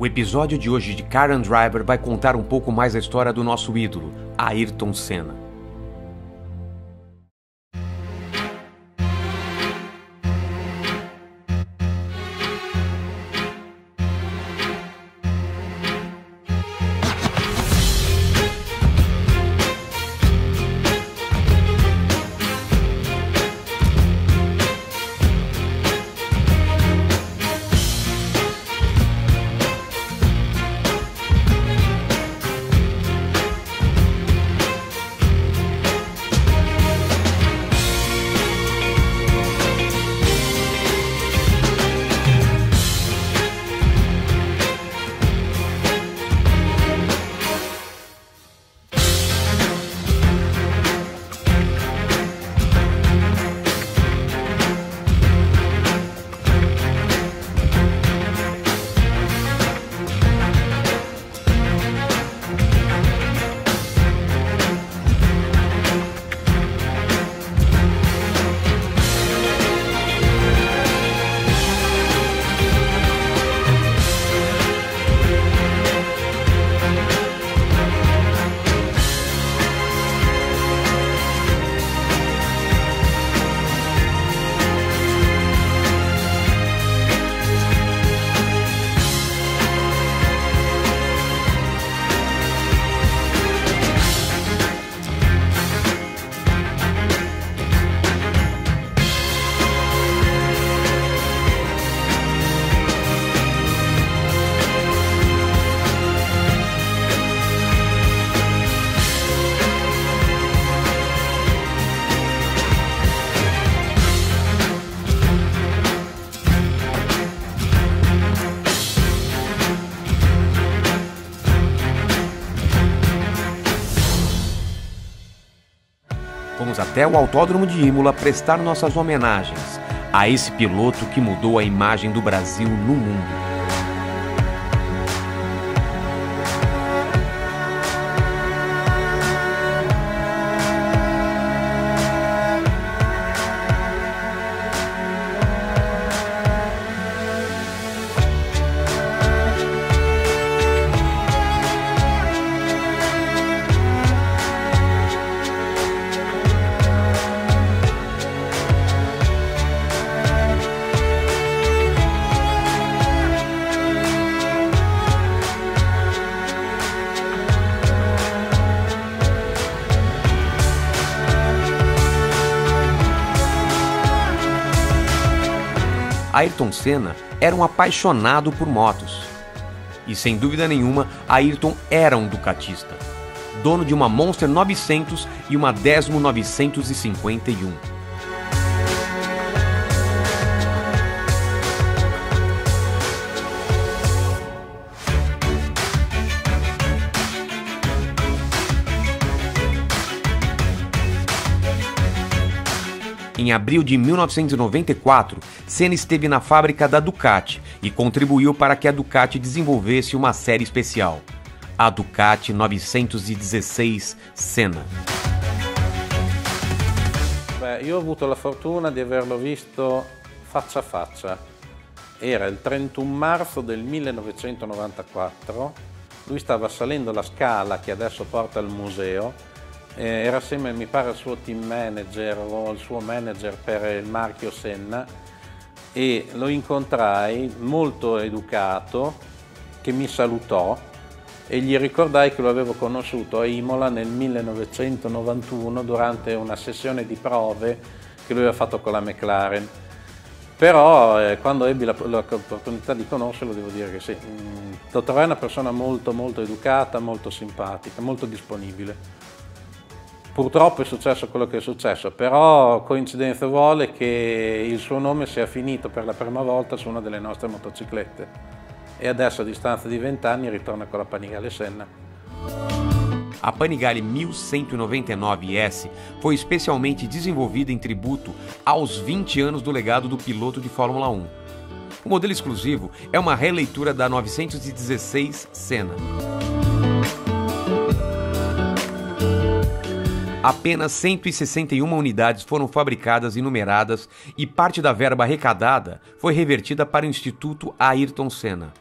O episódio de hoje de Car and Driver vai contar um pouco mais a história do nosso ídolo, Ayrton Senna. Fomos até o Autódromo de Imola prestar nossas homenagens a esse piloto que mudou a imagem do Brasil no mundo. Ayrton Senna era um apaixonado por motos. E sem dúvida nenhuma, Ayrton era um ducatista, dono de uma Monster 900 e uma Desmo 951. Em abril de 1994, Senna esteve na fábrica da Ducati e contribuiu para que a Ducati desenvolvesse uma série especial, a Ducati 916 Senna. Io ho avuto la fortuna di averlo visto faccia a faccia. Era il 31 marzo del 1994, lui stava salendo la scala che adesso porta al museo. Era assieme, mi pare, al suo team manager o al suo manager per il marchio Senna, e lo incontrai molto educato, che mi salutò, e gli ricordai che lo avevo conosciuto a Imola nel 1991 durante una sessione di prove che lui aveva fatto con la McLaren. Però quando ebbi l'opportunità di conoscerlo, devo dire che sì, lo trovai una persona molto educata, molto simpatica, molto disponibile. Purtroppo è successo quello che è successo, però coincidenza vuole che il suo nome sia finito per la prima volta su una delle nostre motociclette e adesso a distanza di 20 anni ritorna con la Panigale Senna. A Panigale 1199S foi especialmente desenvolvida em tributo aos 20 anos do legado do piloto de Fórmula 1. O modelo exclusivo é uma releitura da 916 Senna. Apenas 161 unidades foram fabricadas e numeradas e parte da verba arrecadada foi revertida para o Instituto Ayrton Senna.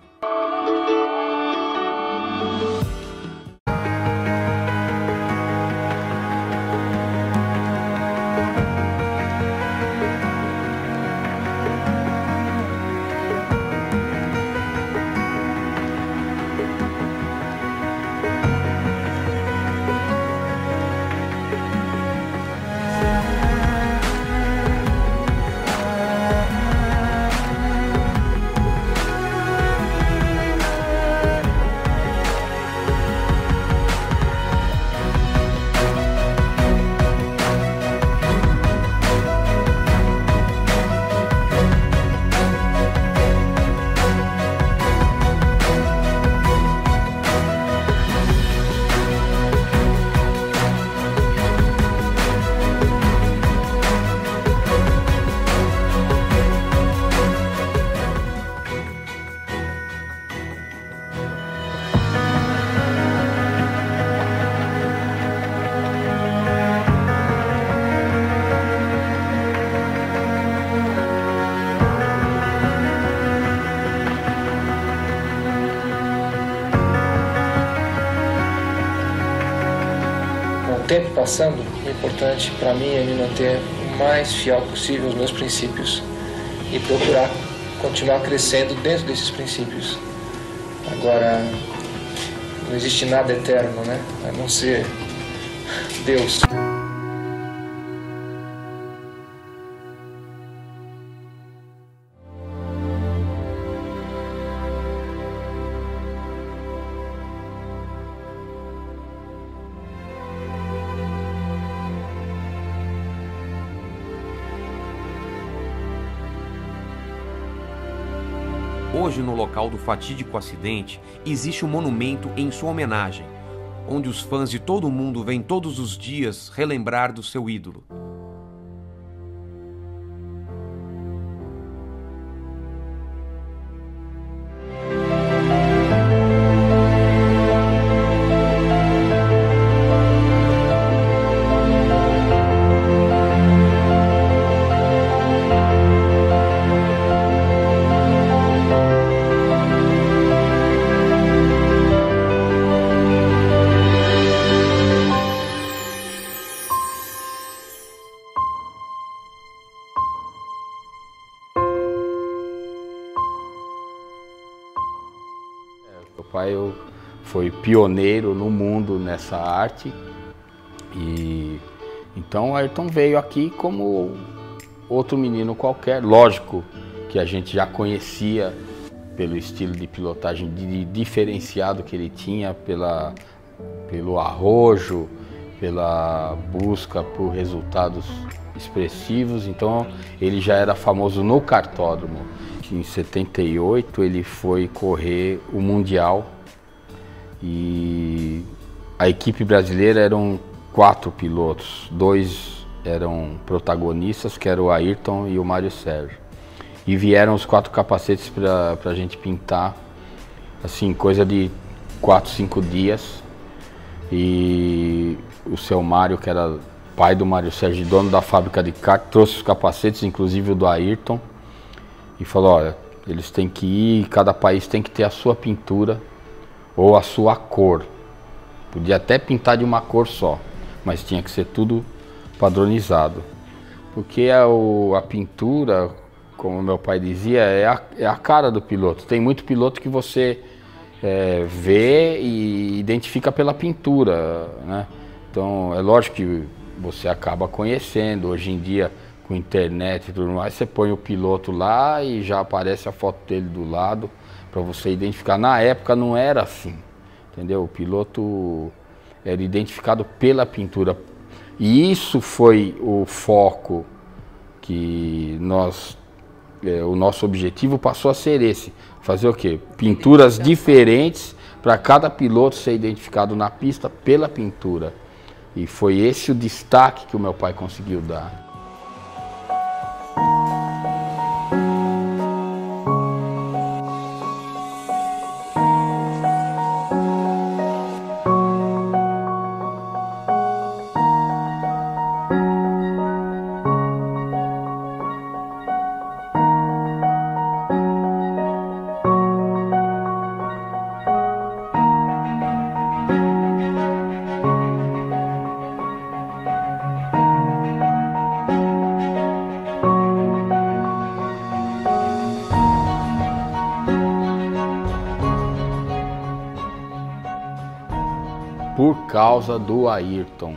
tempo passando, o importante para mim é me manter o mais fiel possível aos meus princípios e procurar continuar crescendo dentro desses princípios. Agora, não existe nada eterno, né? A não ser Deus. Hoje, no local do fatídico acidente, existe um monumento em sua homenagem, onde os fãs de todo o mundo vêm todos os dias relembrar do seu ídolo. Meu pai foi pioneiro no mundo nessa arte e então o Ayrton veio aqui como outro menino qualquer. Lógico que a gente já conhecia pelo estilo de pilotagem diferenciado que ele tinha, pelo arrojo, pela busca por resultados expressivos. Então ele já era famoso no kartódromo. Em 78 ele foi correr o Mundial e a equipe brasileira eram 4 pilotos, 2 eram protagonistas, que era o Ayrton e o Mário Sérgio. E vieram os 4 capacetes para a gente pintar, assim, coisa de 4, 5 dias. E o seu Mário, que era pai do Mário Sérgio, dono da fábrica de kart, trouxe os capacetes, inclusive o do Ayrton, e falou, olha, eles têm que ir, cada país tem que ter a sua pintura ou a sua cor. Podia até pintar de uma cor só, mas tinha que ser tudo padronizado. Porque a pintura, como meu pai dizia, é a cara do piloto. Tem muito piloto que você vê e identifica pela pintura, né? Então é lógico que você acaba conhecendo. Hoje em dia, com internet e tudo mais, você põe o piloto lá e já aparece a foto dele do lado para você identificar. Na época não era assim, entendeu? O piloto era identificado pela pintura. E isso foi o foco que o nosso objetivo passou a ser esse. Fazer o quê? Pinturas diferentes para cada piloto ser identificado na pista pela pintura. E foi esse o destaque que o meu pai conseguiu dar. Por causa do Ayrton,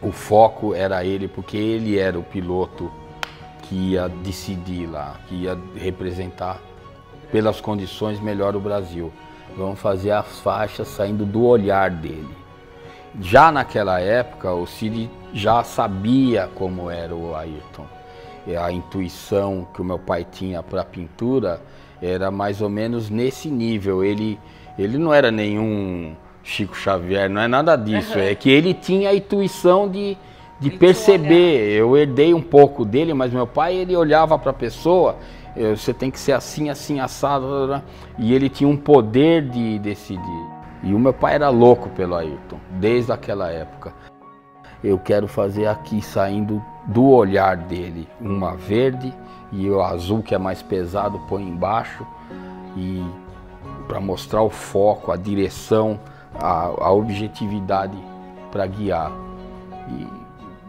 o foco era ele, porque ele era o piloto que ia decidir lá, que ia representar pelas condições melhor o Brasil. Vamos fazer as faixas saindo do olhar dele. Já naquela época, o Cid já sabia como era o Ayrton. A intuição que o meu pai tinha para a pintura era mais ou menos nesse nível. Ele não era nenhum Chico Xavier, não é nada disso, é que ele tinha a intuição de perceber. Eu herdei um pouco dele, mas meu pai, ele olhava para a pessoa, você tem que ser assim, assim, assado, e ele tinha um poder de decidir. E o meu pai era louco pelo Ayrton, desde aquela época. Eu quero fazer aqui, saindo do olhar dele, uma verde e o azul, que é mais pesado, põe embaixo, e para mostrar o foco, a direção, a objetividade para guiar. E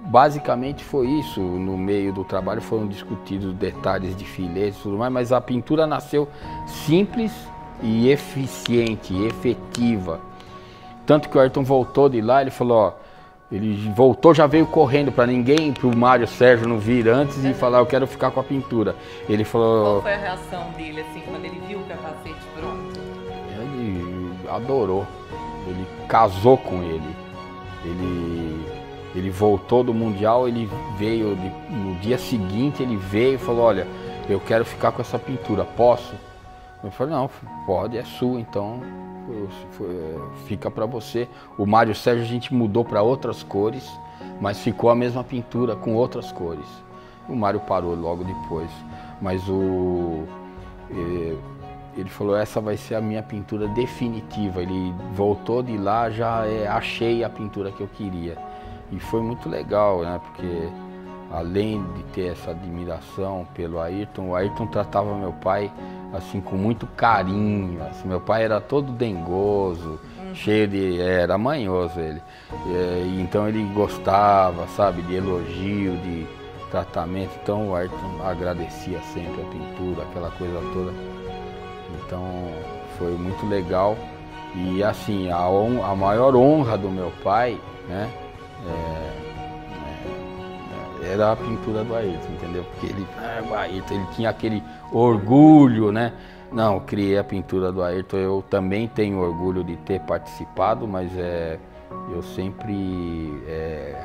basicamente foi isso. No meio do trabalho foram discutidos detalhes de filetes e tudo mais, mas a pintura nasceu simples e eficiente, efetiva. Tanto que o Ayrton voltou de lá, ele falou, ó, ele voltou, já veio correndo para ninguém, para o Mário Sérgio não vir antes e falar, eu quero ficar com a pintura. Ele falou... Qual foi a reação dele, assim, quando ele viu o capacete pronto? Ele adorou, ele casou com ele. Ele voltou do Mundial, ele veio, no dia seguinte ele veio e falou, olha, eu quero ficar com essa pintura, posso? Eu falei, não, pode, é sua, então fica para você. O Mário Sérgio a gente mudou para outras cores, mas ficou a mesma pintura com outras cores. O Mário parou logo depois, mas ele falou, essa vai ser a minha pintura definitiva. Ele voltou de lá, já achei a pintura que eu queria. E foi muito legal, né? Porque além de ter essa admiração pelo Ayrton, o Ayrton tratava meu pai assim com muito carinho. Assim, meu pai era todo dengoso, cheio de... era manhoso ele. Então ele gostava, sabe, de elogio, de tratamento. Então o Ayrton agradecia sempre a pintura, aquela coisa toda. Então foi muito legal. E assim, a maior honra do meu pai, né? Era a pintura do Ayrton, entendeu? Porque o Ayrton, ele tinha aquele orgulho, né? Não, eu criei a pintura do Ayrton, eu também tenho orgulho de ter participado, mas eu sempre, é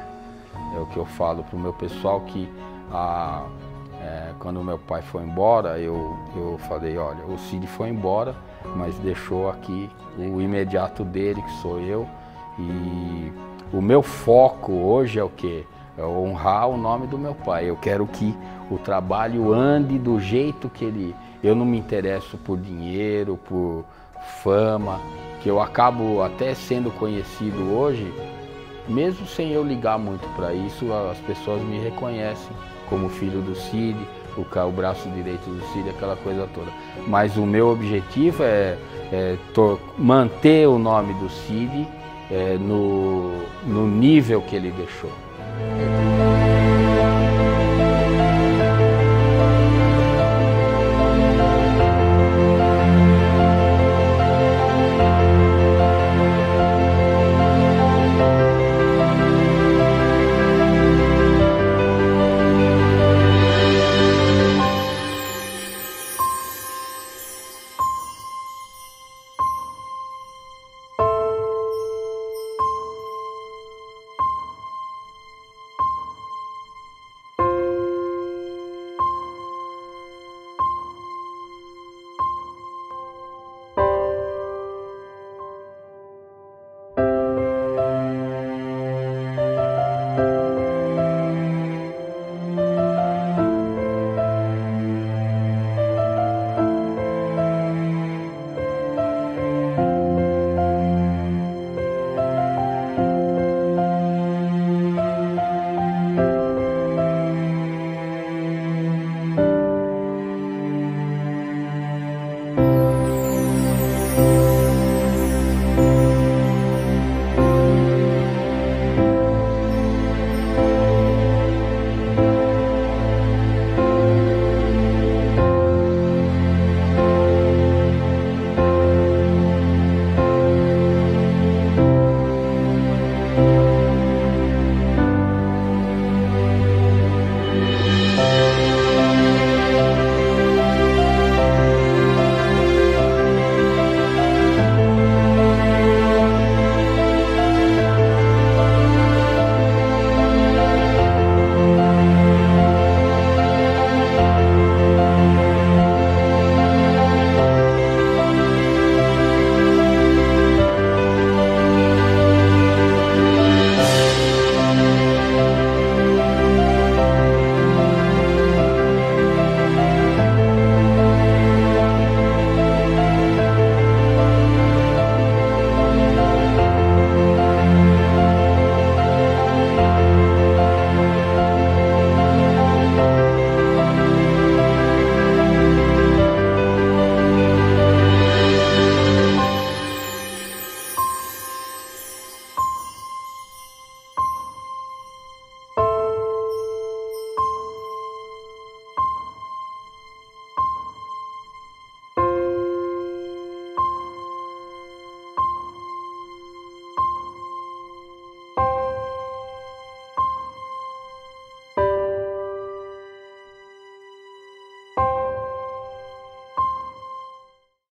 o que eu falo pro meu pessoal, que quando meu pai foi embora, eu falei, olha, o Cid foi embora, mas deixou aqui o imediato dele, que sou eu, e o meu foco hoje é o quê? É honrar o nome do meu pai. Eu quero que o trabalho ande do jeito que ele... Eu não me interesso por dinheiro, por fama, que eu acabo até sendo conhecido hoje, mesmo sem eu ligar muito para isso, as pessoas me reconhecem como filho do Cid, o braço direito do Cid, aquela coisa toda. Mas o meu objetivo é manter o nome do Cid no nível que ele deixou.